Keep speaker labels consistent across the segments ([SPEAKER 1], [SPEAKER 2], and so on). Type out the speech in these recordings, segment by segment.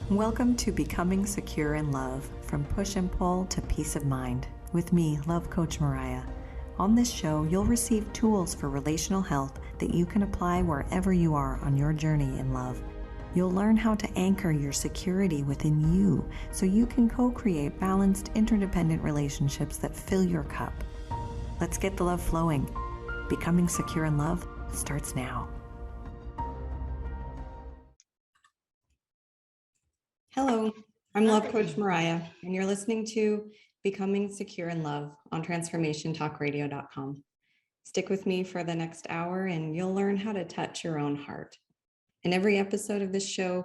[SPEAKER 1] Welcome to Becoming Secure in Love, from push and pull to peace of mind, with me, Love Coach Mariya. On this show, you'll receive tools for relational health that you can apply wherever you are on your journey in love. You'll learn how to anchor your security within you so you can co-create balanced, interdependent relationships that fill your cup. Let's get the love flowing. Becoming Secure in Love starts now. Hello, I'm Love Coach Mariya, and you're listening to Becoming Secure in Love on transformationtalkradio.com. Stick with me for the next hour and you'll learn how to touch your own heart. In every episode of this show,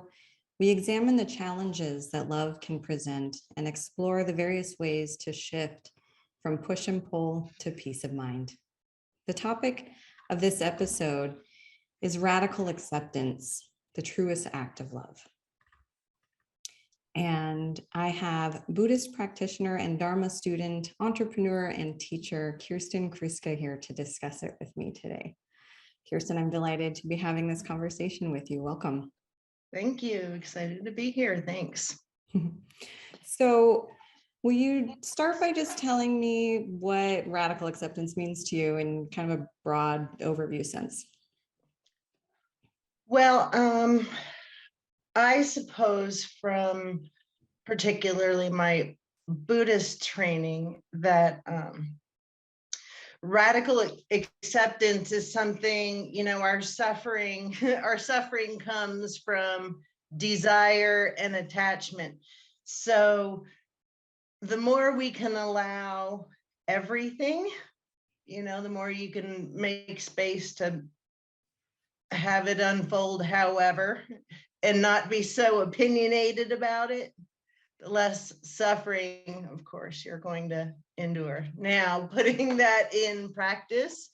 [SPEAKER 1] we examine the challenges that love can present and explore the various ways to shift from push and pull to peace of mind. The topic of this episode is radical acceptance, the truest act of love. And I have Buddhist practitioner and Dharma student, entrepreneur, and teacher, Kirsten Kruska, here to discuss it with me today. Kirsten, I'm delighted to be having this conversation with you. Welcome.
[SPEAKER 2] Thank you. Excited to be here. Thanks.
[SPEAKER 1] So will you start by just telling me what radical acceptance means to you in kind of a broad overview sense?
[SPEAKER 2] Well, I suppose from particularly my Buddhist training that radical acceptance is something, our suffering comes from desire and attachment. So the more we can allow everything, the more you can make space to have it unfold however, and not be so opinionated about it, the less suffering, of course, you're going to endure. Now, putting that in practice,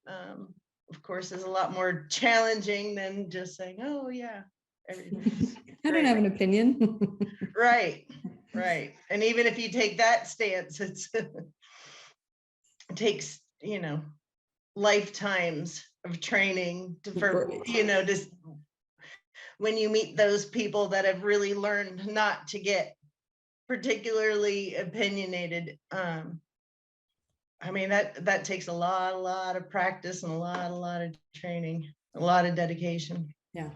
[SPEAKER 2] of course, is a lot more challenging than just saying, oh, yeah, everything's
[SPEAKER 1] I don't have an opinion.
[SPEAKER 2] Right. And even if you take that stance, it takes, lifetimes of training just when you meet those people that have really learned not to get particularly opinionated. That takes a lot of practice and a lot of training, a lot of dedication.
[SPEAKER 1] Yeah.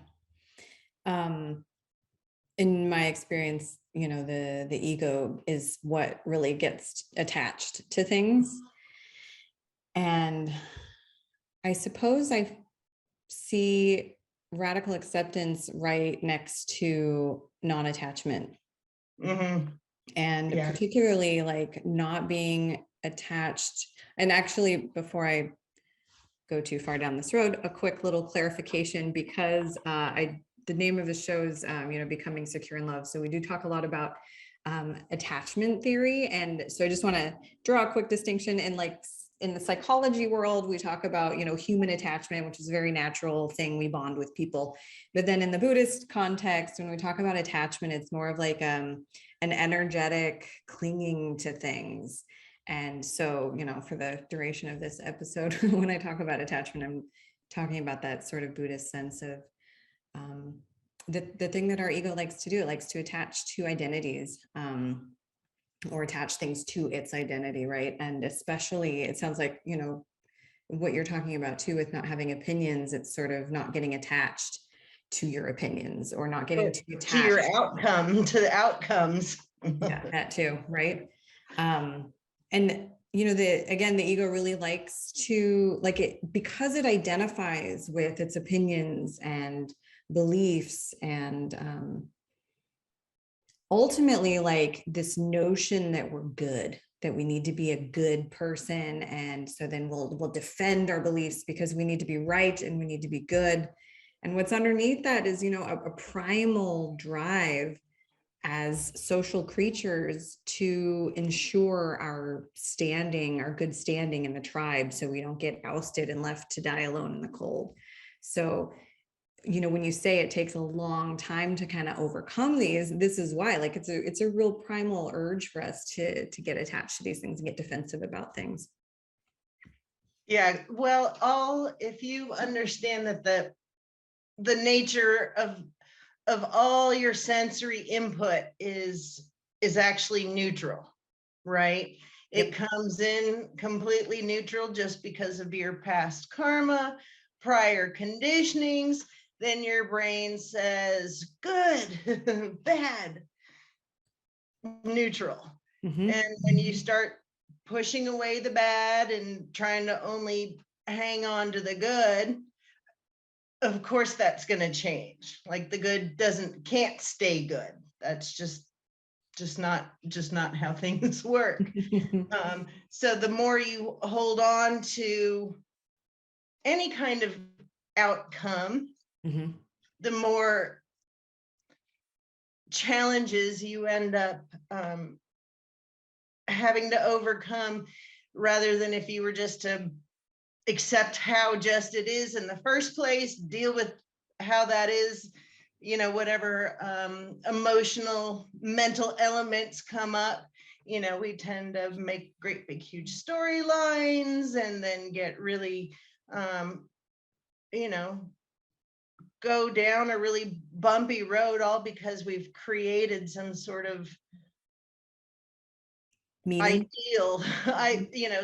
[SPEAKER 1] In my experience, the ego is what really gets attached to things. And I suppose I see radical acceptance right next to non-attachment.
[SPEAKER 2] Mm-hmm.
[SPEAKER 1] And particularly like not being attached. And actually, before I go too far down this road, a quick little clarification, because the name of the show is Becoming Secure in Love. So we do talk a lot about attachment theory. And so I just want to draw a quick distinction. And like in the psychology world, we talk about, human attachment, which is a very natural thing. We bond with people. But then in the Buddhist context, when we talk about attachment, it's more of like an energetic clinging to things. And so, for the duration of this episode, when I talk about attachment, I'm talking about that sort of Buddhist sense of the thing that our ego likes to do. It likes to attach to identities. Or attach things to its identity, right? And especially, it sounds like, what you're talking about too with not having opinions, it's sort of not getting attached to your opinions or not getting too attached
[SPEAKER 2] to your outcome, to the outcomes.
[SPEAKER 1] Yeah, that too, right? And the ego really likes to because it identifies with its opinions and beliefs and ultimately like this notion that we're good, that we need to be a good person. And so then we'll defend our beliefs because we need to be right and we need to be good. And what's underneath that is, a primal drive as social creatures to ensure our good standing in the tribe, so we don't get ousted and left to die alone in the cold. So when you say it takes a long time to kind of overcome these, this is why, like, it's a real primal urge for us to get attached to these things and get defensive about things.
[SPEAKER 2] Yeah, well, if you understand that the nature of all your sensory input is actually neutral, right? It
[SPEAKER 1] Yep.
[SPEAKER 2] comes in completely neutral just because of your past karma, prior conditionings. Then your brain says good, bad, neutral.
[SPEAKER 1] Mm-hmm.
[SPEAKER 2] And when you start pushing away the bad and trying to only hang on to the good, of course that's going to change. Like the good can't stay good. That's just not how things work. So the more you hold on to any kind of outcome,
[SPEAKER 1] Mm-hmm.
[SPEAKER 2] the more challenges you end up having to overcome, rather than if you were just to accept how just it is in the first place, deal with how that is, whatever emotional, mental elements come up. We tend to make great big huge storylines and then get really you know go down a really bumpy road, all because we've created some sort of
[SPEAKER 1] Meaning.
[SPEAKER 2] ideal,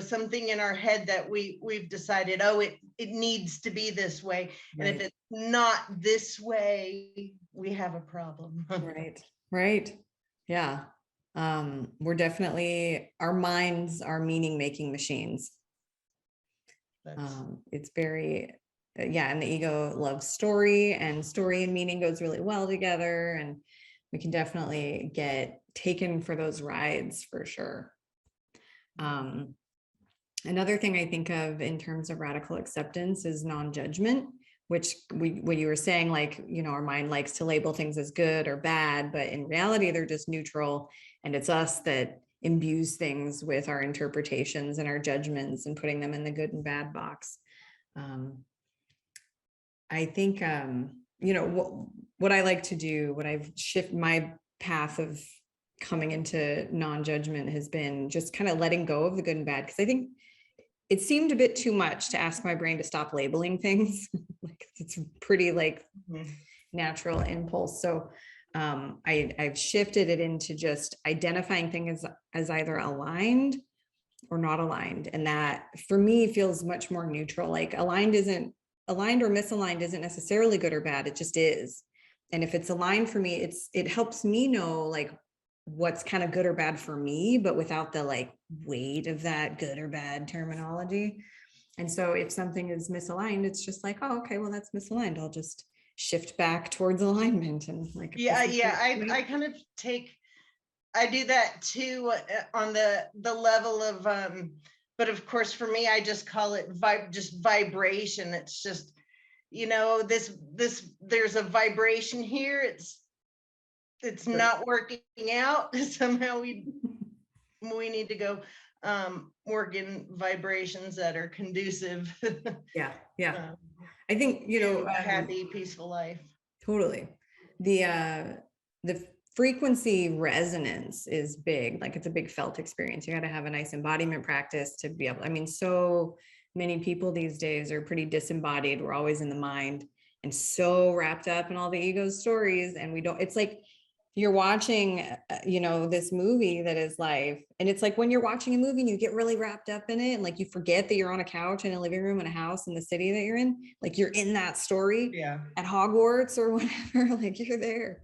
[SPEAKER 2] something in our head that we've decided, oh, it needs to be this way. And if
[SPEAKER 1] Right.
[SPEAKER 2] it's not this way, we have a problem.
[SPEAKER 1] Right. Yeah. We're definitely, our minds are meaning making machines. It's very, yeah, and the ego loves story, and story and meaning goes really well together, and we can definitely get taken for those rides for sure. Another thing I think of in terms of radical acceptance is non-judgment, which what you were saying, like, our mind likes to label things as good or bad, but in reality, they're just neutral. And it's us that imbues things with our interpretations and our judgments and putting them in the good and bad box. I think, what I like to do, what I've shifted my path of coming into non-judgment has been just kind of letting go of the good and bad. Cause I think it seemed a bit too much to ask my brain to stop labeling things. Like, it's pretty like natural impulse. So I've shifted it into just identifying things as either aligned or not aligned. And that for me feels much more neutral. Like aligned or misaligned isn't necessarily good or bad. It just is. And if it's aligned for me, it helps me know like what's kind of good or bad for me, but without the like weight of that good or bad terminology. And so if something is misaligned, it's just like, oh, okay, well, that's misaligned. I'll just shift back towards alignment. And like,
[SPEAKER 2] Yeah, I kind of I do that too, on the level of but of course for me, I just call it just vibration. It's just, this there's a vibration here. It's not working out. Somehow we need to go work in vibrations that are conducive.
[SPEAKER 1] Yeah. I think,
[SPEAKER 2] a happy, peaceful life.
[SPEAKER 1] totally. The frequency resonance is big. Like, it's a big felt experience. You got to have a nice embodiment practice to be able, so many people these days are pretty disembodied. We're always in the mind and so wrapped up in all the ego stories. And it's like, you're watching, this movie that is life. And it's like when you're watching a movie and you get really wrapped up in it, and like you forget that you're on a couch in a living room in a house in the city that you're in, like you're in that story at Hogwarts or whatever, like you're there.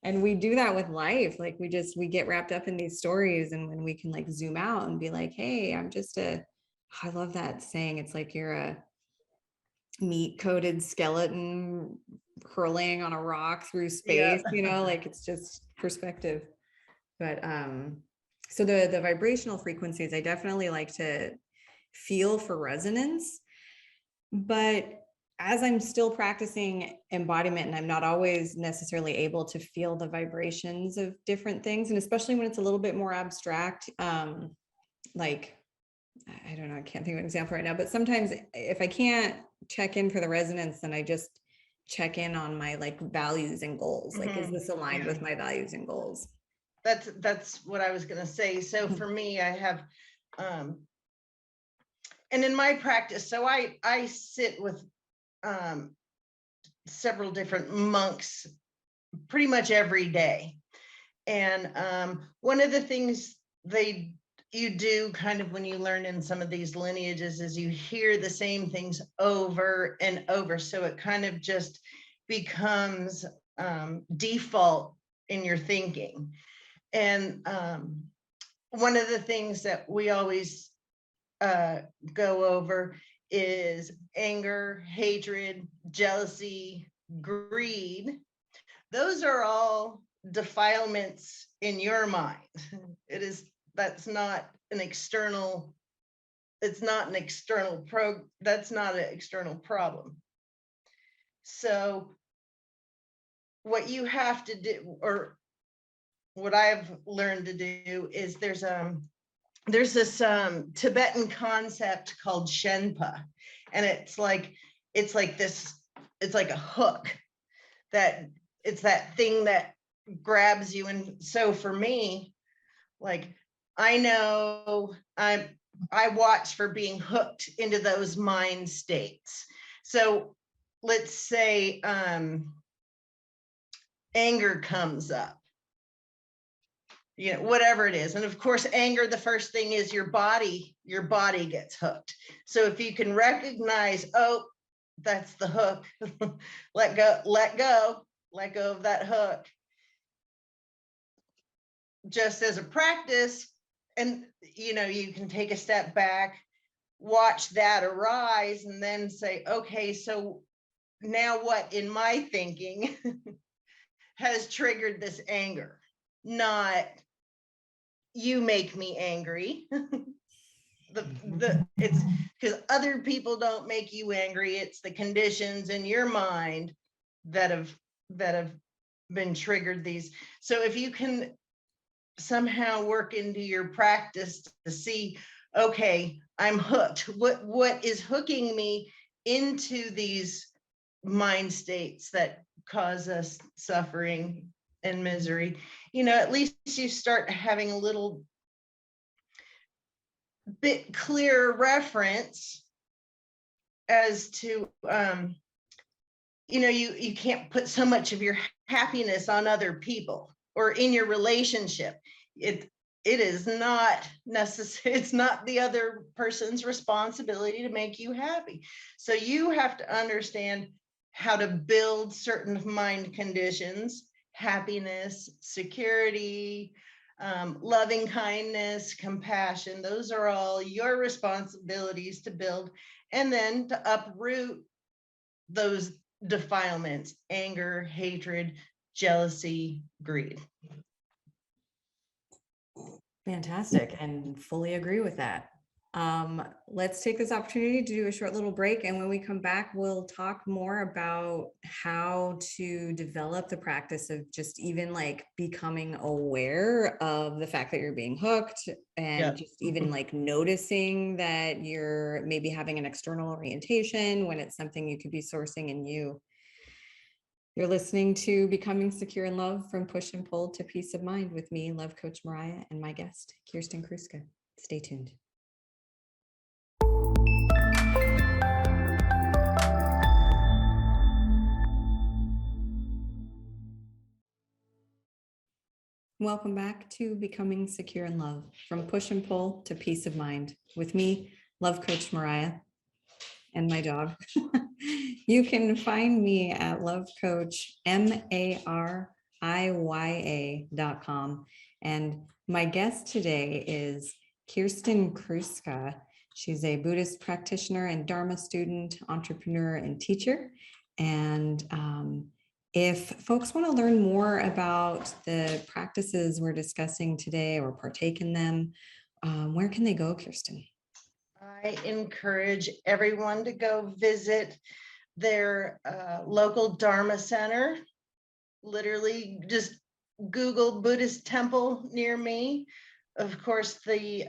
[SPEAKER 1] And we do that with life. Like we get wrapped up in these stories, and when we can like zoom out and be like, hey, I love that saying. It's like you're a meat coated skeleton hurling on a rock through space, like it's just perspective. But so the vibrational frequencies, I definitely like to feel for resonance, but as I'm still practicing embodiment, and I'm not always necessarily able to feel the vibrations of different things, and especially when it's a little bit more abstract, like, I don't know, I can't think of an example right now, but sometimes if I can't check in for the resonance, then I just check in on my like values and goals. Like, is this aligned with my values and goals?
[SPEAKER 2] That's what I was going to say. So for me, I have, and in my practice, so I sit with several different monks pretty much every day. And one of the things you do kind of when you learn in some of these lineages is you hear the same things over and over. So it kind of just becomes default in your thinking. And one of the things that we always go over is anger, hatred, jealousy, greed. Those are all defilements in your mind. That's not an external problem. So what you have to do, or what I've learned to do, is there's this Tibetan concept called Shenpa, and it's like a hook that it's that thing that grabs you. And so for me, like, I know I watch for being hooked into those mind states. So let's say anger comes up, whatever it is. And of course, anger, the first thing is your body gets hooked. So if you can recognize, oh, that's the hook, let go of that hook, just as a practice. And you can take a step back, watch that arise, and then say, okay, so now what in my thinking has triggered this anger? Not you make me angry. It's because other people don't make you angry. It's the conditions in your mind that have been triggered these. So if you can somehow work into your practice to see, okay, I'm hooked. What is hooking me into these mind states that cause us suffering and misery? At least you start having a little bit clearer reference as to, you can't put so much of your happiness on other people or in your relationship. It is not necessary. It's not the other person's responsibility to make you happy. So you have to understand how to build certain mind conditions: happiness, security, loving kindness, compassion. Those are all your responsibilities to build, and then to uproot those defilements: anger, hatred, jealousy, greed.
[SPEAKER 1] Fantastic, and fully agree with that. Let's take this opportunity to do a short little break, and when we come back, we'll talk more about how to develop the practice of just even like becoming aware of the fact that you're being hooked, and just even like noticing that you're maybe having an external orientation when it's something you could be sourcing in you. You're listening to Becoming Secure in Love, from Push and Pull to Peace of Mind, with me, Love Coach Mariya, and my guest, Kirsten Kruska. Stay tuned. Welcome back to Becoming Secure in Love, from Push and Pull to Peace of Mind, with me, Love Coach Mariya, and my dog. You can find me at lovecoachmariya.com. And my guest today is Kirsten Kruska. She's a Buddhist practitioner and Dharma student, entrepreneur, and teacher. And if folks want to learn more about the practices we're discussing today or partake in them, where can they go, Kirsten?
[SPEAKER 2] I encourage everyone to go visit their local Dharma center. Literally just Google Buddhist temple near me. Of course, the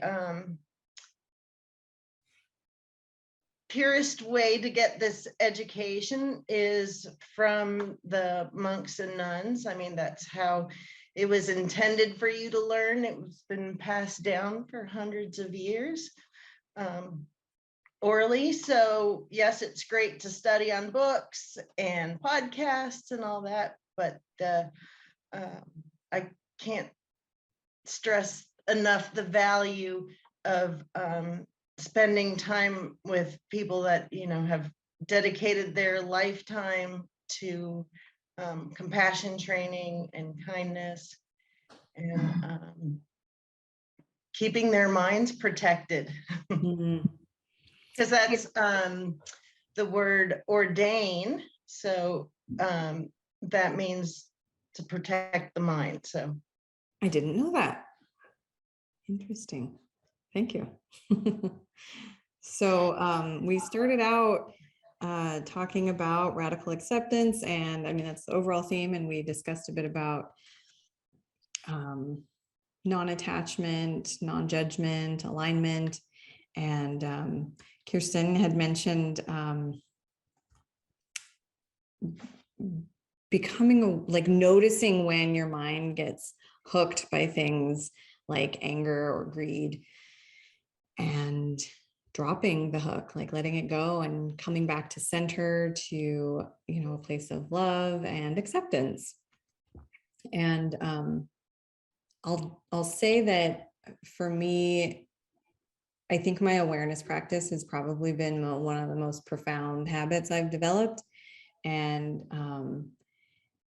[SPEAKER 2] purest way to get this education is from the monks and nuns. I mean, that's how it was intended for you to learn. It's been passed down for hundreds of years orally. So yes, it's great to study on books and podcasts and all that, but I can't stress enough the value of spending time with people that, you know, have dedicated their lifetime to compassion training and kindness, and keeping their minds protected.
[SPEAKER 1] Mhm.
[SPEAKER 2] Because that's the word ordain. So that means to protect the mind. So
[SPEAKER 1] I didn't know that. Interesting. Thank you. So we started out talking about radical acceptance, and I mean, that's the overall theme. And we discussed a bit about non-attachment, non-judgment, alignment. And Kirsten had mentioned becoming like noticing when your mind gets hooked by things like anger or greed, and dropping the hook, like letting it go and coming back to center, to, you know, a place of love and acceptance. And I'll say that for me, I think my awareness practice has probably been one of the most profound habits I've developed. And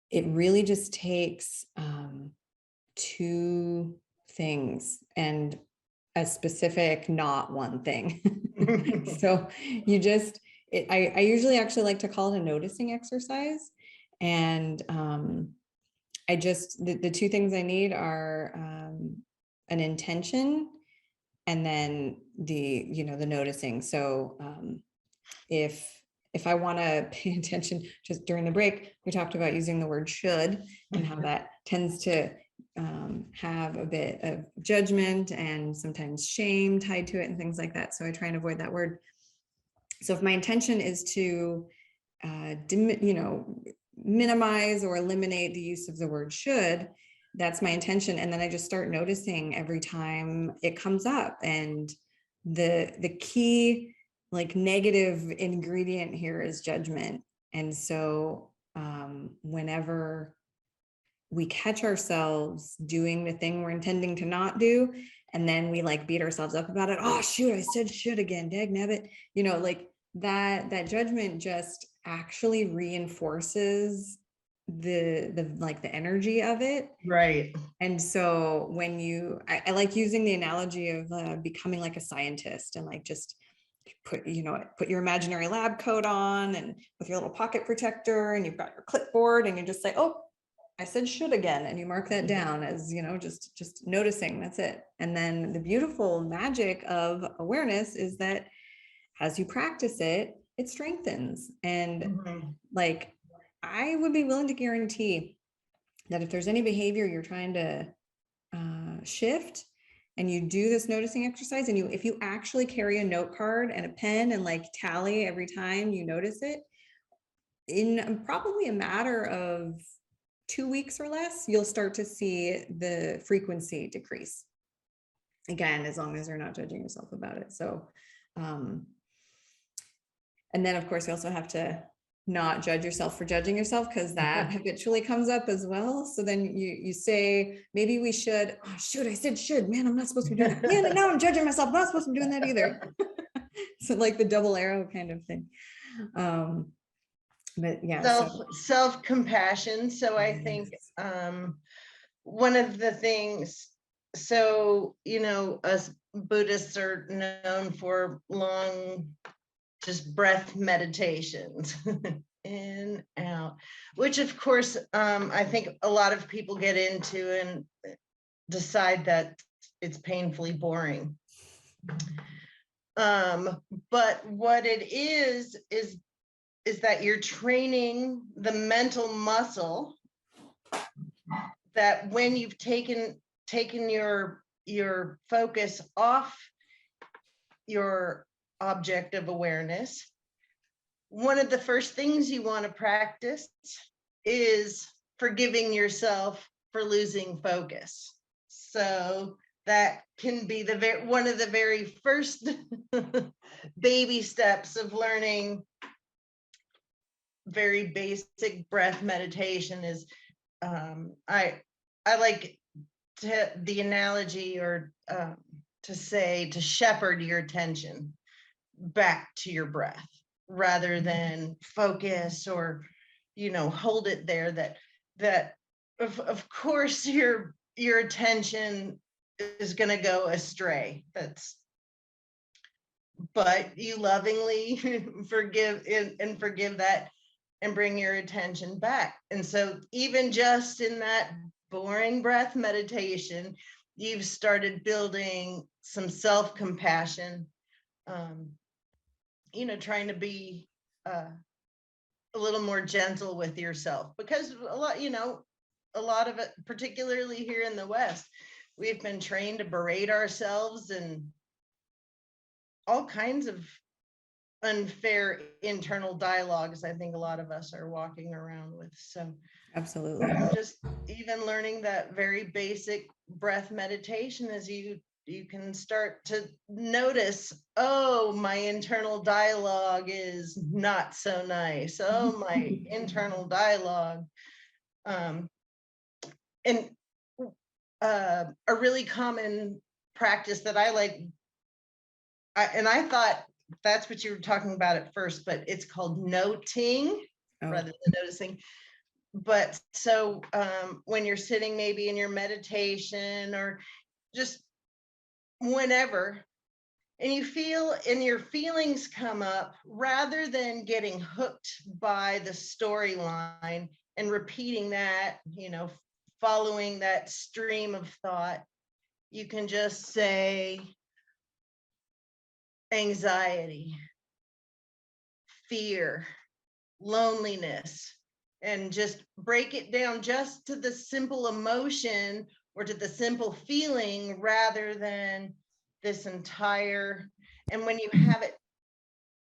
[SPEAKER 1] it really just takes two things and a specific, not one thing. So you just, I usually actually like to call it a noticing exercise. And I just, the two things I need are an intention, and then the noticing. So if I want to pay attention, just during the break, we talked about using the word should and how that tends to have a bit of judgment and sometimes shame tied to it and things like that. So I try and avoid that word. So if my intention is to, minimize or eliminate the use of the word should, that's my intention. And then I just start noticing every time it comes up. And the key, like, negative ingredient here is judgment. And so whenever we catch ourselves doing the thing we're intending to not do, and then we like beat ourselves up about it, oh shoot, I said should again, dag nabbit, like that judgment just actually reinforces the like the energy of it.
[SPEAKER 2] right.
[SPEAKER 1] And so when I like using the analogy of becoming like a scientist, and like just put your imaginary lab coat on, and with your little pocket protector, and you've got your clipboard, and you just say, oh, I said should again, and you mark that down as, just noticing. That's it. And then the beautiful magic of awareness is that as you practice it, it strengthens. And like, I would be willing to guarantee that if there's any behavior you're trying to shift, and you do this noticing exercise, and if you actually carry a note card and a pen and like tally every time you notice it, in probably a matter of 2 weeks or less, you'll start to see the frequency decrease. Again, as long as you're not judging yourself about it. So, and then of course you also have to not judge yourself for judging yourself, because that habitually comes up as well. So then you say, maybe we should, oh, shoot, I said should, man, I'm not supposed to be doing that. Yeah, now I'm judging myself, I'm not supposed to be doing that either. So like the double arrow kind of thing. But yeah,
[SPEAKER 2] Self-compassion. So I think one of the things, so us Buddhists are known for long just breath meditations in, out, which of course I think a lot of people get into and decide that it's painfully boring. But what it is that you're training the mental muscle, that when you've taken your focus off your object of awareness, one of the first things you want to practice is forgiving yourself for losing focus. So that can be one of the very first baby steps of learning very basic breath meditation. Is I like the analogy, or to say, to shepherd your attention back to your breath rather than focus or hold it there. That of course your attention is going to go astray. But you lovingly forgive and forgive that and bring your attention back. And so even just in that boring breath meditation, you've started building some self-compassion, trying to be a little more gentle with yourself, because a lot of it, particularly here in the West, we've been trained to berate ourselves and all kinds of unfair internal dialogues. I think a lot of us are walking around with. So
[SPEAKER 1] Absolutely.
[SPEAKER 2] just even learning that very basic breath meditation, as you can start to notice, oh, my internal dialogue is not so nice. Oh, my internal dialogue. And a really common practice that I like, and I thought that's what you were talking about at first, but it's called noting rather than noticing. But so when you're sitting maybe in your meditation or just whenever, and you feel and your feelings come up, rather than getting hooked by the storyline and repeating that, following that stream of thought, you can just say anxiety, fear, loneliness, and just break it down just to the simple emotion or to the simple feeling rather than this entire. And when you have it,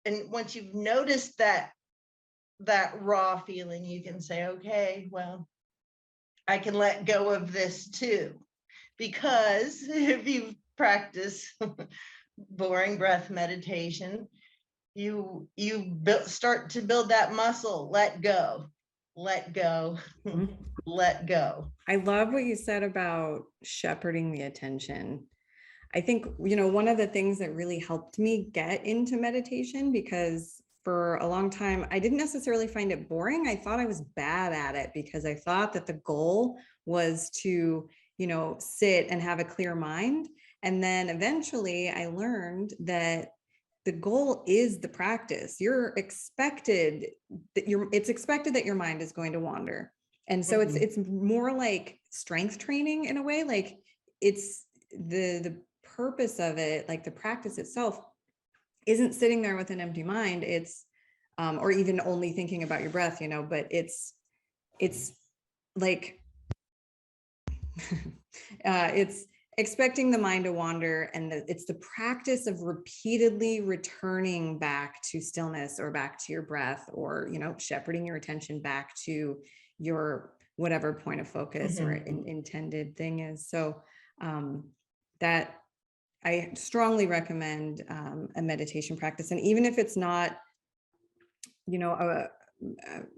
[SPEAKER 2] and once you've noticed that raw feeling, you can say, okay, well, I can let go of this too. Because if you practice boring breath meditation, you start to build that muscle. Let go, let go, let go.
[SPEAKER 1] I love what you said about shepherding the attention. I think, one of the things that really helped me get into meditation, because for a long time, I didn't necessarily find it boring. I thought I was bad at it because I thought that the goal was to, sit and have a clear mind. And then eventually I learned that the goal is the practice. It's expected that your mind is going to wander. And so it's more like strength training in a way. Like it's the purpose of it, like the practice itself isn't sitting there with an empty mind. It's or even only thinking about your breath, but it's like it's expecting the mind to wander, and it's the practice of repeatedly returning back to stillness or back to your breath, or shepherding your attention back to your whatever point of focus or intended thing is. So that I strongly recommend a meditation practice. And even if it's not a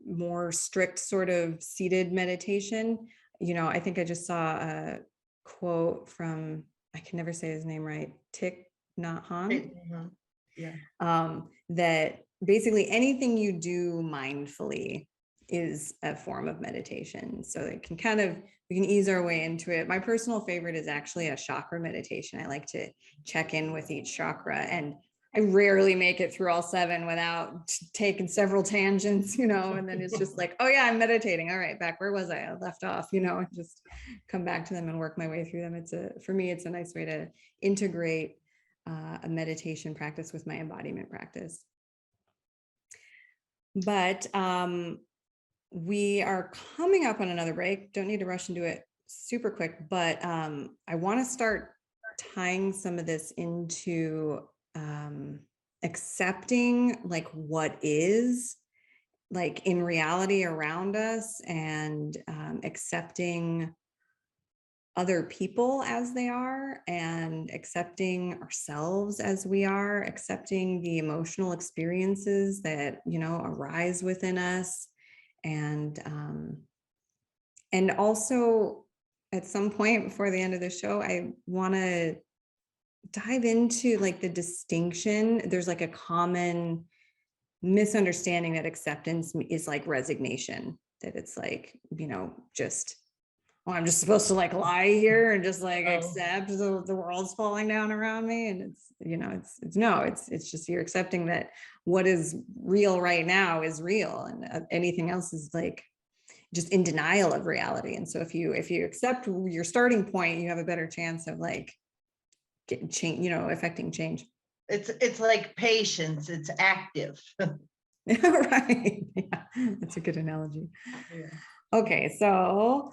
[SPEAKER 1] more strict sort of seated meditation, I think I just saw a quote from, I can never say his name right, Thich Nhat Hanh.
[SPEAKER 2] Yeah.
[SPEAKER 1] That basically anything you do mindfully is a form of meditation. So it can we can ease our way into it. My personal favorite is actually a chakra meditation. I like to check in with each chakra, and I rarely make it through all 7 without taking several tangents, and then it's just like, oh yeah, I'm meditating. All right, back, where was I? I left off, and just come back to them and work my way through them. For me, it's a nice way to integrate a meditation practice with my embodiment practice. But we are coming up on another break. Don't need to rush into it super quick, but I want to start tying some of this into accepting like what is like in reality around us, and accepting other people as they are, and accepting ourselves as we are, accepting the emotional experiences that, you know, arise within us. And also at some point before the end of the show, I want to dive into like the distinction. There's like a common misunderstanding that acceptance is like resignation, that it's like, you know, just, well, I'm just supposed to like lie here and just like accept the world's falling down around me. And it's, you know, it's just, you're accepting that what is real right now is real, and anything else is like just in denial of reality. And so if you accept your starting point, you have a better chance of like getting change, you know, affecting change.
[SPEAKER 2] It's like patience, it's active.
[SPEAKER 1] Right. Yeah, that's a good analogy.
[SPEAKER 2] Yeah.
[SPEAKER 1] Okay, so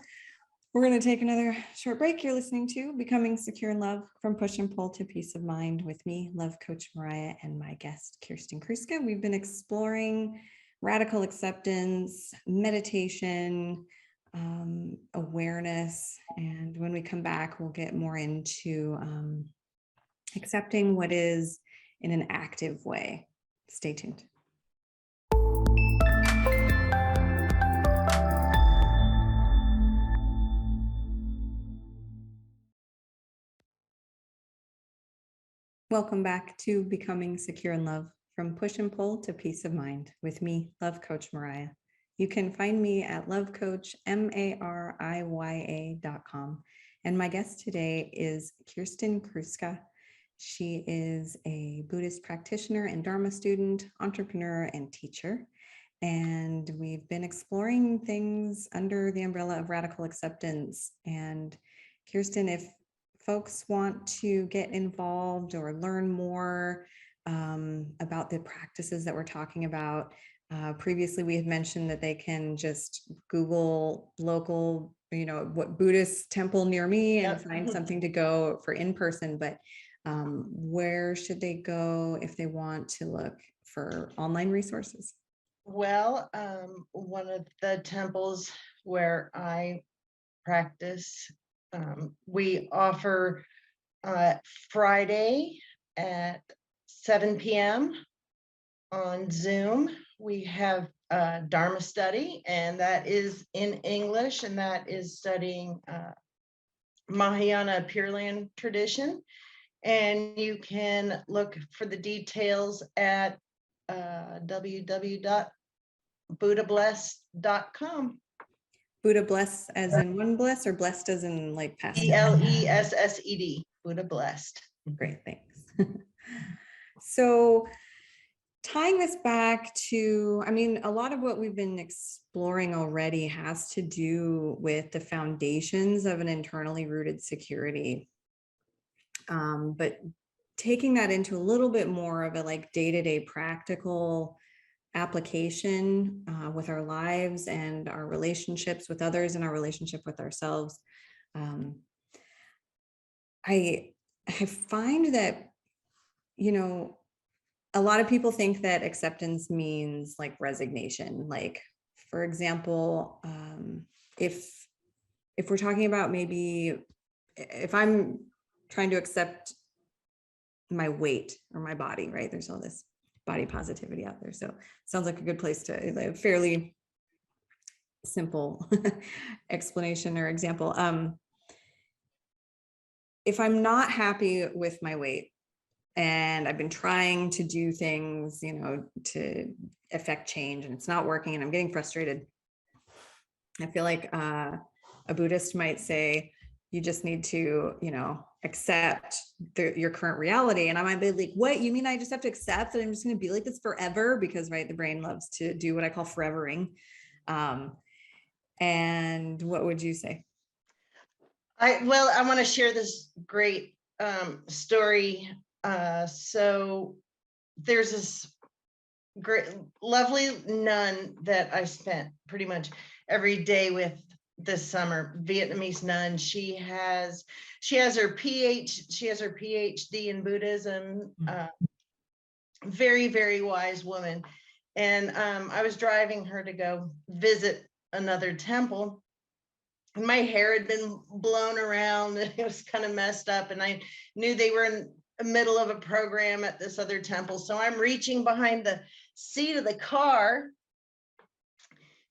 [SPEAKER 1] we're going to take another short break. You're listening to Becoming Secure in Love, from Push and Pull to Peace of Mind, with me, Love Coach Mariya, and my guest, Kirsten Kruska. We've been exploring radical acceptance, meditation, awareness. And when we come back, we'll get more into accepting what is in an active way. Stay tuned. Welcome back to Becoming Secure in Love, from Push and Pull to Peace of Mind, with me, Love Coach Mariya. You can find me at lovecoachmariya.com. And my guest today is Kirsten Kruska. She is a Buddhist practitioner and Dharma student, entrepreneur, and teacher. And we've been exploring things under the umbrella of radical acceptance. And Kirsten, if folks want to get involved or learn more about the practices that we're talking about, previously we had mentioned that they can just Google local, you know, what Buddhist temple near me and find something to go for in person. But where should they go if they want to look for online resources?
[SPEAKER 2] Well, one of the temples where I practice, we offer Friday at 7 p.m. on Zoom. We have a Dharma study, and that is in English, and that is studying Mahayana Pure Land tradition. And you can look for the details at www.buddhablessed.com.
[SPEAKER 1] Buddha bless as in one bless, or blessed as in like past?
[SPEAKER 2] BLESSED, Buddha Blessed.
[SPEAKER 1] Great, thanks. So tying this back to, I mean, a lot of what we've been exploring already has to do with the foundations of an internally rooted security. But taking that into a little bit more of a like day-to-day practical application with our lives and our relationships with others and our relationship with ourselves. I find that, you know, a lot of people think that acceptance means like resignation. Like, for example, if we're talking about, maybe if I'm trying to accept my weight or my body, right? There's all this body positivity out there. So it sounds like a good place to, like, a fairly simple explanation or example. If I'm not happy with my weight, and I've been trying to do things, you know, to affect change, and it's not working, and I'm getting frustrated, I feel like a Buddhist might say, you just need to, you know, accept your current reality. And I might be like, what, you mean I just have to accept that I'm just going to be like this forever? Because, right, the brain loves to do what I call forevering. And what would you say? I
[SPEAKER 2] want to share this great story. So there's this great, lovely nun that I spent pretty much every day with this summer, Vietnamese nun. She has her PhD in Buddhism. Very, very wise woman. And I was driving her to go visit another temple. And my hair had been blown around and it was kind of messed up. And I knew they were in the middle of a program at this other temple. So I'm reaching behind the seat of the car.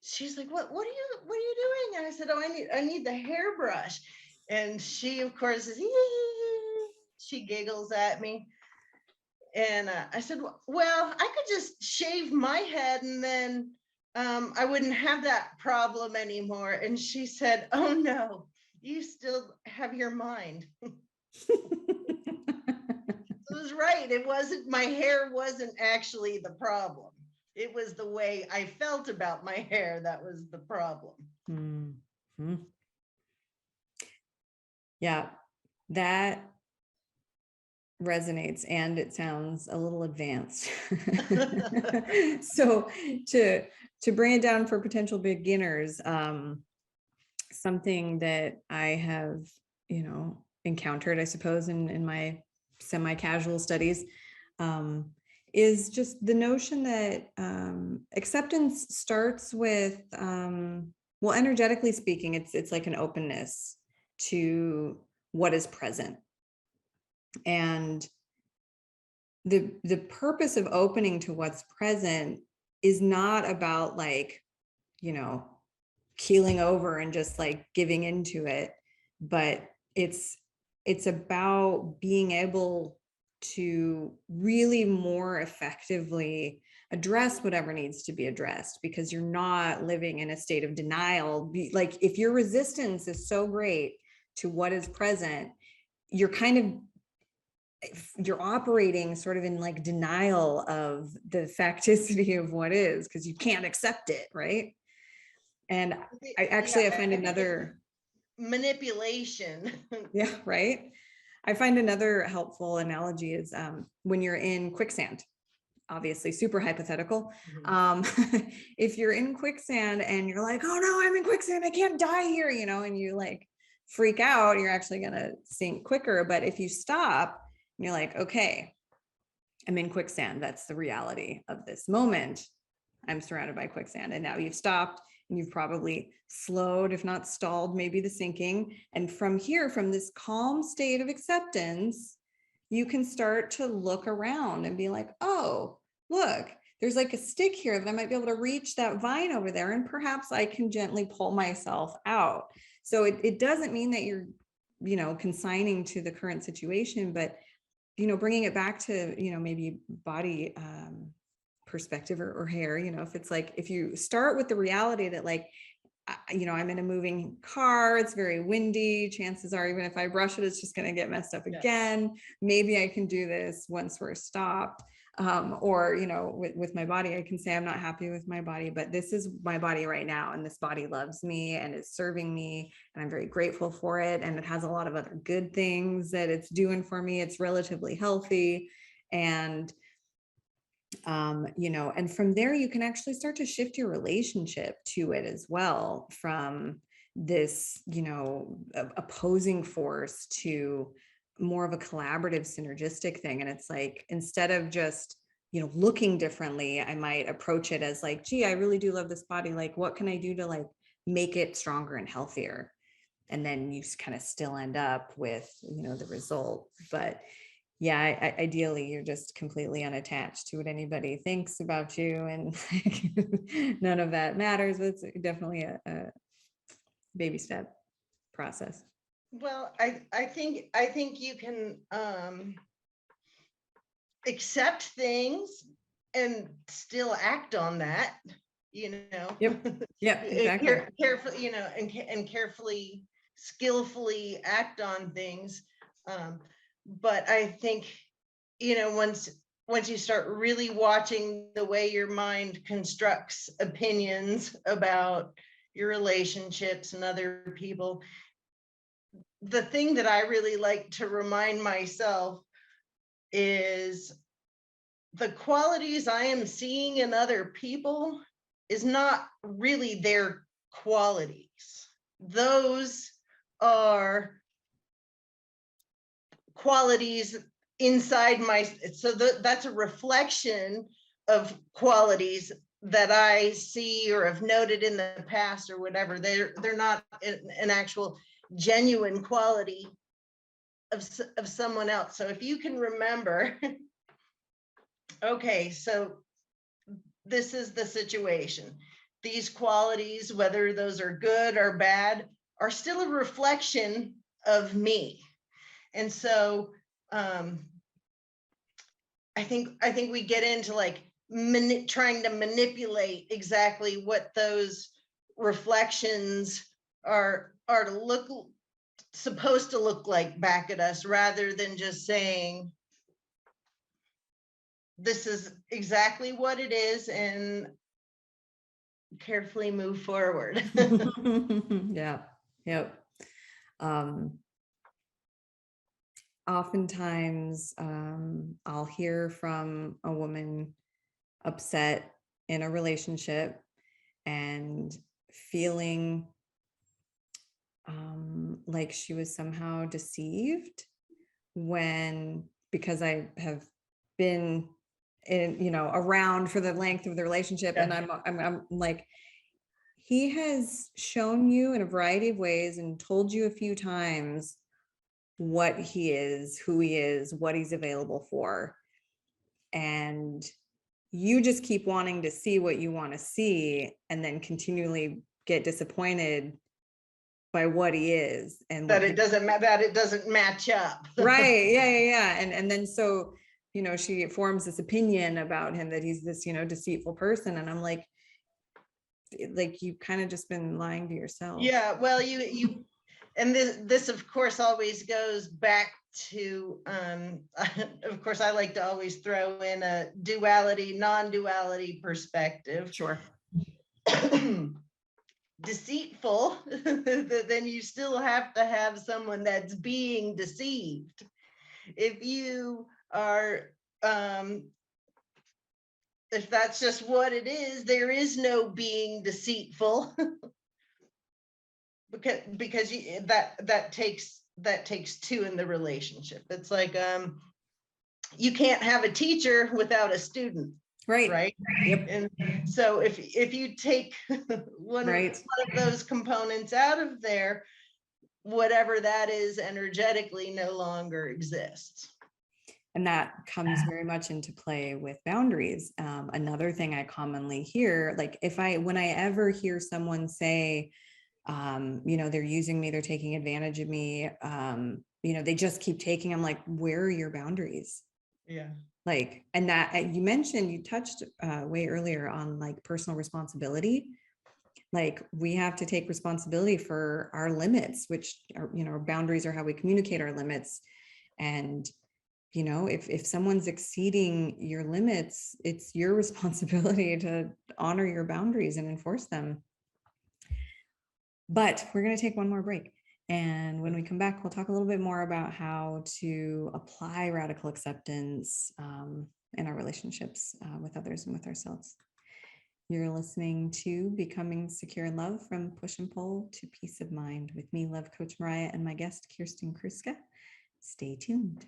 [SPEAKER 2] She's like, what are you doing? And I said, oh, I need the hairbrush. And she, of course, is, she giggles at me. And I said, well, I could just shave my head and then I wouldn't have that problem anymore. And she said, oh no, you still have your mind. It was right. It wasn't, my hair wasn't actually the problem. It was the way I felt about my hair that was the problem.
[SPEAKER 1] Mm-hmm. Yeah, that resonates, and it sounds a little advanced. So to bring it down for potential beginners, something that I have, encountered, I suppose, in my semi-casual studies, is just the notion that acceptance starts with, well, energetically speaking, it's like an openness to what is present. And the purpose of opening to what's present is not about like, keeling over and just like giving into it, but it's about being able to really more effectively address whatever needs to be addressed, because you're not living in a state of denial. Like if your resistance is so great to what is present, you're operating sort of in like denial of the facticity of what is, because you can't accept it, right? And I find another
[SPEAKER 2] manipulation.
[SPEAKER 1] Yeah, right. I find another helpful analogy is when you're in quicksand, obviously super hypothetical. If you're in quicksand and you're like, oh no, I'm in quicksand, I can't die here, and you like freak out, you're actually going to sink quicker. But if you stop and you're like, okay, I'm in quicksand, that's the reality of this moment, I'm surrounded by quicksand. And now you've stopped and you've probably slowed, if not stalled, maybe the sinking. And from here, from this calm state of acceptance, you can start to look around and be like, oh, look, there's like a stick here that I might be able to reach that vine over there, and perhaps I can gently pull myself out. So it doesn't mean that you're, consigning to the current situation, but, bringing it back to, maybe body perspective or hair, if it's like, if you start with the reality that like, I'm in a moving car, it's very windy, chances are even if I brush it, it's just going to get messed up again. Maybe I can do this once we're stopped. Or, with my body, I can say I'm not happy with my body, but this is my body right now. And this body loves me and is serving me. And I'm very grateful for it. And it has a lot of other good things that it's doing for me. It's relatively healthy. And and from there, you can actually start to shift your relationship to it as well, from this, opposing force to more of a collaborative, synergistic thing. And it's like, instead of just, looking differently, I might approach it as like, gee, I really do love this body. Like, what can I do to like make it stronger and healthier? And then you kind of still end up with, the result. But yeah, ideally you're just completely unattached to what anybody thinks about you, and none of that matters. It's definitely a baby step process.
[SPEAKER 2] Well, I think you can accept things and still act on that,
[SPEAKER 1] Yep, exactly.
[SPEAKER 2] Carefully, and carefully, skillfully act on things. But I think, once you start really watching the way your mind constructs opinions about your relationships and other people, the thing that I really like to remind myself is the qualities I am seeing in other people is not really their qualities. Those are qualities inside that's a reflection of qualities that I see or have noted in the past or whatever. They're not an actual genuine quality of someone else. So if you can remember, okay, so this is the situation. These qualities, whether those are good or bad, are still a reflection of me. And so I think we get into like trying to manipulate exactly what those reflections are supposed to look like back at us, rather than just saying, this is exactly what it is, and carefully move forward.
[SPEAKER 1] Yeah. Yep. Oftentimes, I'll hear from a woman upset in a relationship and feeling like she was somehow deceived because I have been around for the length of the relationship. Yeah. And I'm like, he has shown you in a variety of ways and told you a few times what he is, who he is, what he's available for. And you just keep wanting to see what you want to see and then continually get disappointed by what he is, and
[SPEAKER 2] that it doesn't match up.
[SPEAKER 1] Right. Yeah. And then so, she forms this opinion about him that he's this, deceitful person. And I'm like you've kind of just been lying to yourself.
[SPEAKER 2] Yeah. Well, you and this of course always goes back to of course I like to always throw in a duality, non-duality perspective.
[SPEAKER 1] Sure.
[SPEAKER 2] Deceitful, then you still have to have someone that's being deceived. If you are if that's just what it is, there is no being deceitful. because that takes two in the relationship. It's like you can't have a teacher without a student. Right.
[SPEAKER 1] Yep.
[SPEAKER 2] And so if you take one of those components out of there, whatever that is energetically no longer exists.
[SPEAKER 1] And that comes very much into play with boundaries. Another thing I commonly hear, like when I ever hear someone say, they're using me, they're taking advantage of me, they just keep taking, I'm like, where are your boundaries?
[SPEAKER 2] Yeah.
[SPEAKER 1] Like, and that you touched way earlier on like personal responsibility. Like we have to take responsibility for our limits, which are, boundaries are how we communicate our limits. And, if someone's exceeding your limits, it's your responsibility to honor your boundaries and enforce them. But we're going to take one more break. And when we come back, we'll talk a little bit more about how to apply radical acceptance in our relationships with others and with ourselves. You're listening to Becoming Secure in Love, from Push and Pull to Peace of Mind, with me, Love Coach Mariya, and my guest, Kirsten Kruska. Stay tuned.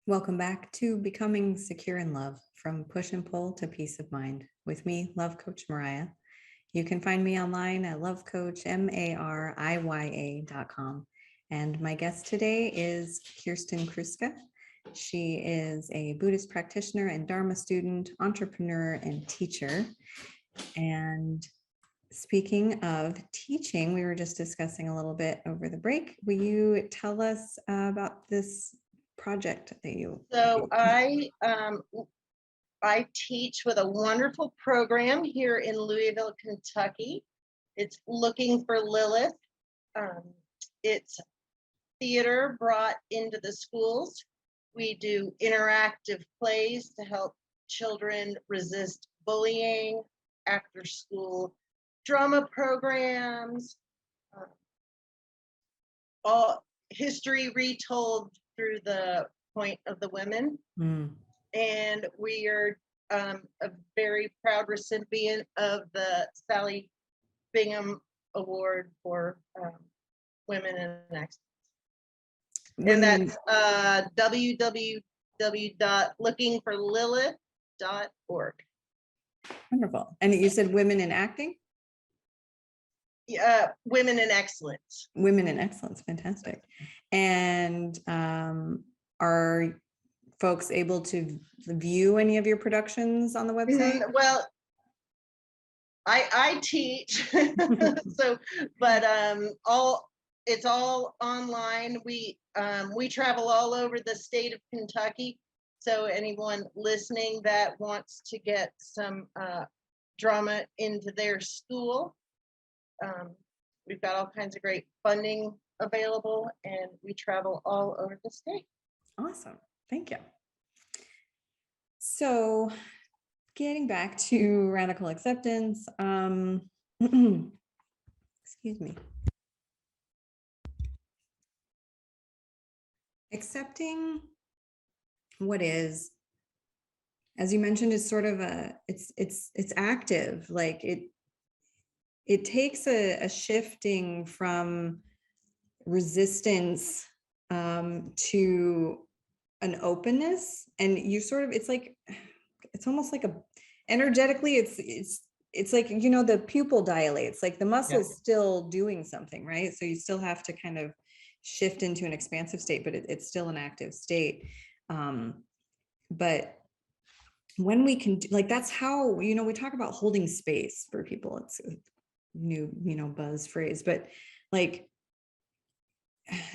[SPEAKER 1] Welcome back to Becoming Secure in Love, from Push and Pull to Peace of Mind, with me, Love Coach Mariya. You can find me online at lovecoachmariya.com. And my guest today is Kirsten Kruska. She is a Buddhist practitioner and Dharma student, entrepreneur, and teacher. And speaking of teaching, we were just discussing a little bit over the break. Will you tell us about this project that you...
[SPEAKER 2] So I teach with a wonderful program here in Louisville, Kentucky. It's Looking for Lilith. It's theater brought into the schools. We do interactive plays to help children resist bullying, after school drama programs, all history retold through the point of the women. And we are a very proud recipient of the Sally Bingham Award for Women in Excellence. And
[SPEAKER 1] Women,
[SPEAKER 2] that's www.lookingforlilith.org.
[SPEAKER 1] wonderful. And you said women in acting?
[SPEAKER 2] Women in Excellence.
[SPEAKER 1] Women in Excellence, fantastic. And are folks able to view any of your productions on the website?
[SPEAKER 2] Well, I teach, so, but it's all online. We travel all over the state of Kentucky. So anyone listening that wants to get some drama into their school, we've got all kinds of great funding available, and we travel all over the state.
[SPEAKER 1] Awesome, thank you. So getting back to radical acceptance, excuse me. Accepting what is, as you mentioned, is sort of it's active. Like it takes a shifting from resistance to an openness, and you sort of, it's almost like energetically, it's like, you know, the pupil dilates, like the muscle's still doing something, right? So you still have to kind of shift into an expansive state, but it's still an active state. But when we can, like, that's how, you know, we talk about holding space for people. It's a new, you know, buzz phrase, but like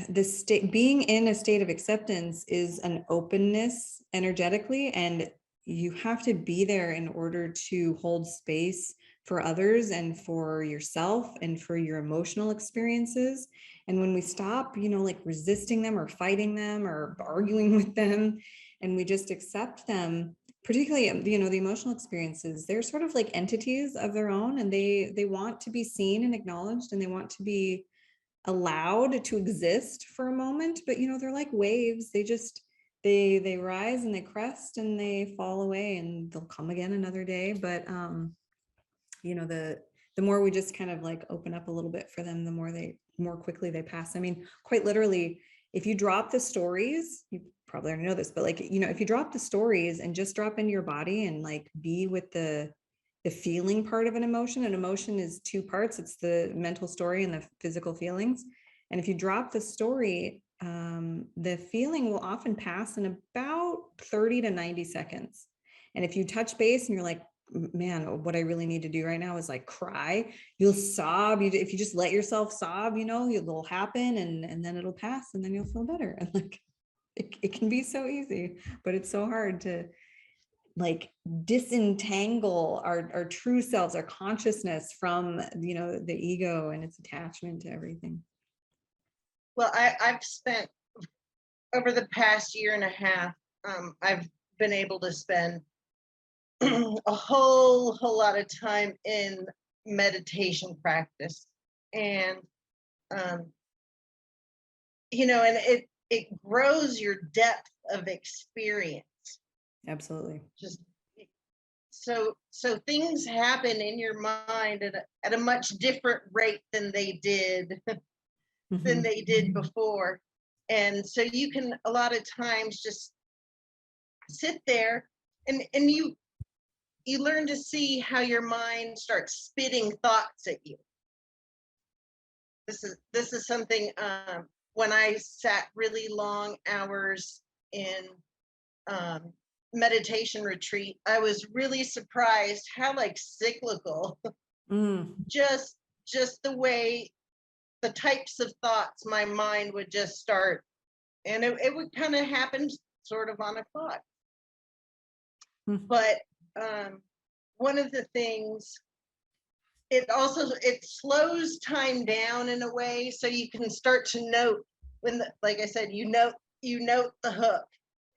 [SPEAKER 1] the state, being in a state of acceptance is an openness energetically, and you have to be there in order to hold space for others and for yourself and for your emotional experiences. And when we stop, you know, like resisting them or fighting them or arguing with them, and we just accept them, particularly, you know, the emotional experiences, they're sort of like entities of their own, and they want to be seen and acknowledged, and they want to be allowed to exist for a moment. But, you know, they're like waves. They just, they rise and they crest and they fall away, and they'll come again another day. But you know, the more we just kind of like open up a little bit for them, the more quickly they pass. I mean, quite literally, if you drop the stories, you probably already know this, but like, you know, if you drop the stories and just drop into your body and like be with the feeling part of an emotion is two parts. It's the mental story and the physical feelings. And if you drop the story, the feeling will often pass in about 30 to 90 seconds. And if you touch base and you're like, man, what I really need to do right now is like cry, you'll sob. If you just let yourself sob, you know, it'll happen, and then it'll pass, and then you'll feel better. And like, it can be so easy, but it's so hard to like disentangle our true selves, our consciousness from, you know, the ego and its attachment to everything.
[SPEAKER 2] Well, I've spent over the past year and a half, I've been able to spend a whole lot of time in meditation practice, and you know, and it grows your depth of experience.
[SPEAKER 1] Absolutely.
[SPEAKER 2] Just so things happen in your mind at a much different rate than they did before. And so you can a lot of times just sit there and you learn to see how your mind starts spitting thoughts at you. This is something when I sat really long hours in meditation retreat, I was really surprised how like cyclical just the way, the types of thoughts my mind would just start, and it would kind of happen sort of on a clock. But one of the things, it slows time down in a way, so you can start to note when like I said, you note the hook.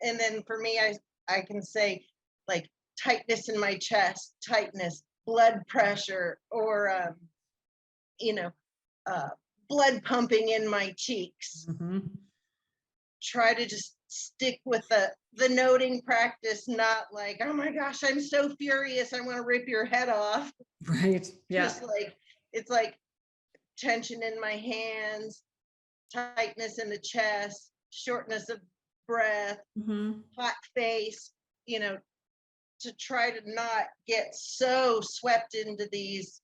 [SPEAKER 2] And then for me, I can say like tightness in my chest, tightness, blood pressure, or you know, blood pumping in my cheeks. Try to just stick with the noting practice, not like, oh my gosh, I'm so furious, I want to rip your head off.
[SPEAKER 1] Right. Yeah.
[SPEAKER 2] Just like, it's like tension in my hands, tightness in the chest, shortness of breath, hot face, to try to not get so swept into these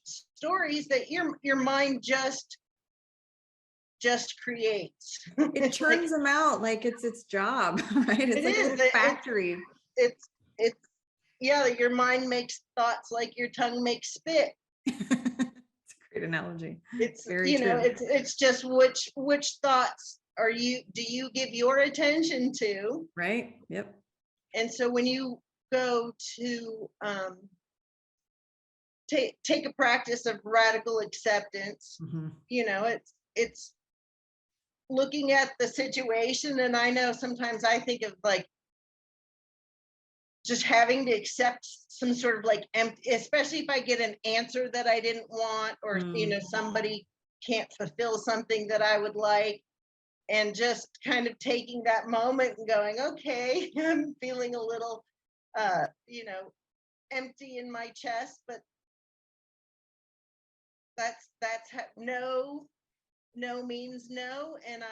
[SPEAKER 2] stories that your mind just creates.
[SPEAKER 1] It churns them out like it's its job, right? It's like a little factory.
[SPEAKER 2] It's yeah, your mind makes thoughts like your tongue makes spit.
[SPEAKER 1] It's a great analogy.
[SPEAKER 2] It's
[SPEAKER 1] very true.
[SPEAKER 2] It's just which thoughts do you give your attention to?
[SPEAKER 1] Right. Yep. And
[SPEAKER 2] so when you go to take a practice of radical acceptance, it's looking at the situation. And I know sometimes I think of like just having to accept some sort of like empty, especially if I get an answer that I didn't want, or somebody can't fulfill something that I would like, and just kind of taking that moment and going, okay, I'm feeling a little empty in my chest, but that's how, no means no, and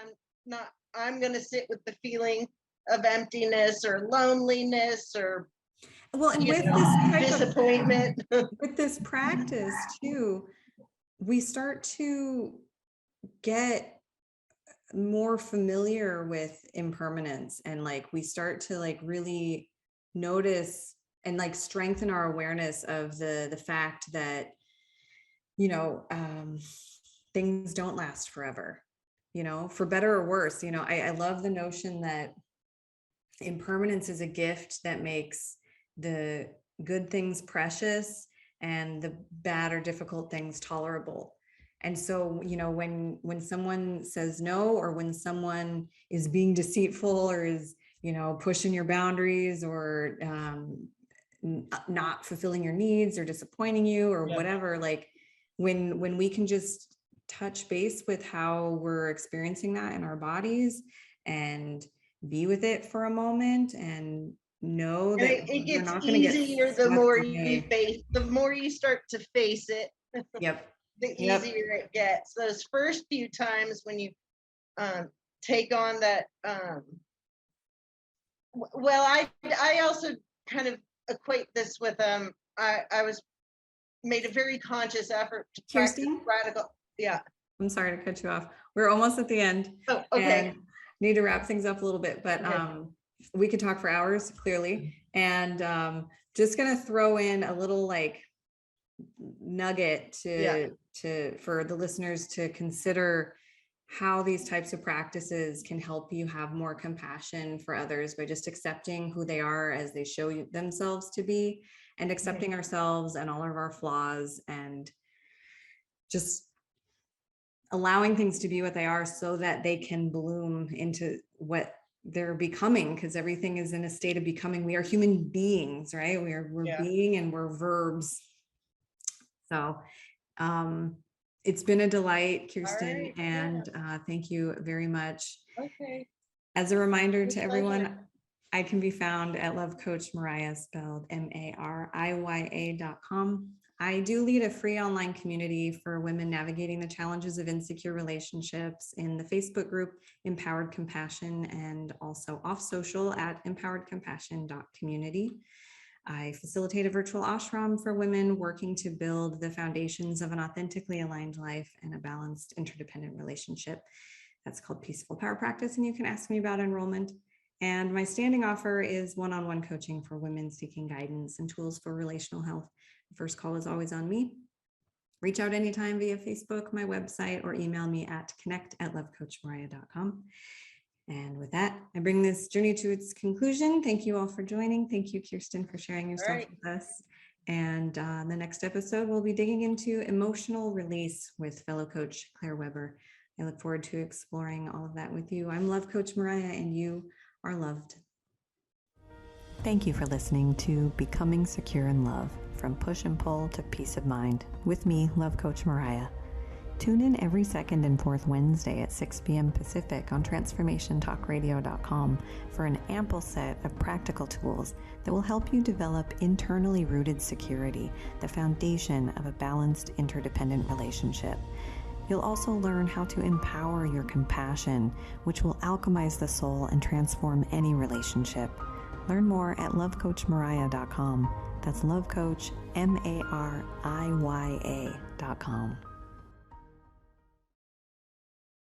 [SPEAKER 2] I'm going to sit with the feeling of emptiness or loneliness or
[SPEAKER 1] and with this type
[SPEAKER 2] disappointment.
[SPEAKER 1] With this practice too, we start to get more familiar with impermanence, and like we start to like really notice and like strengthen our awareness of the fact that things don't last forever, for better or worse. I love the notion that impermanence is a gift that makes the good things precious and the bad or difficult things tolerable. And so, when someone says no, or when someone is being deceitful, or is, pushing your boundaries, or not fulfilling your needs, or disappointing you, or whatever, like when we can just touch base with how we're experiencing that in our bodies and be with it for a moment, and know that
[SPEAKER 2] it gets easier the more you start to face it.
[SPEAKER 1] Yep.
[SPEAKER 2] The easier it gets. Those first few times when you take on that, I also kind of equate this with I was made a very conscious effort to practice radical. Yeah.
[SPEAKER 1] I'm sorry to cut you off. We're almost at the end.
[SPEAKER 2] Oh, okay.
[SPEAKER 1] And need to wrap things up a little bit, but we could talk for hours, clearly. And just gonna throw in a little like nugget for the listeners to consider how these types of practices can help you have more compassion for others by just accepting who they are as they show you themselves to be, and accepting ourselves and all of our flaws, and just allowing things to be what they are so that they can bloom into what they're becoming, because everything is in a state of becoming. We are human beings, right? We're being, and we're verbs. So it's been a delight, Kirsten, right, and thank you very much.
[SPEAKER 2] Okay.
[SPEAKER 1] As a reminder to everyone, I can be found at Love Coach Mariya, spelled MARIYA.com. I do lead a free online community for women navigating the challenges of insecure relationships in the Facebook group Empowered Compassion, and also off social at empoweredcompassion.community. I facilitate a virtual ashram for women working to build the foundations of an authentically aligned life and a balanced interdependent relationship. That's called Peaceful Power Practice, and you can ask me about enrollment. And my standing offer is one-on-one coaching for women seeking guidance and tools for relational health. The first call is always on me. Reach out anytime via Facebook, my website, or email me at connect@lovecoachmariya.com. And with that, I bring this journey to its conclusion. Thank you all for joining. Thank you, Kirsten, for sharing yourself with us. And the next episode, we'll be digging into emotional release with fellow coach Claire Weber. I look forward to exploring all of that with you. I'm Love Coach Mariya, and you are loved. Thank you for listening to Becoming Secure in Love, from push and pull to peace of mind, with me, Love Coach Mariya. Tune in every second and fourth Wednesday at 6 p.m. Pacific on transformationtalkradio.com for an ample set of practical tools that will help you develop internally rooted security, the foundation of a balanced, interdependent relationship. You'll also learn how to empower your compassion, which will alchemize the soul and transform any relationship. Learn more at lovecoachmariya.com. That's lovecoach, MARIYA.com.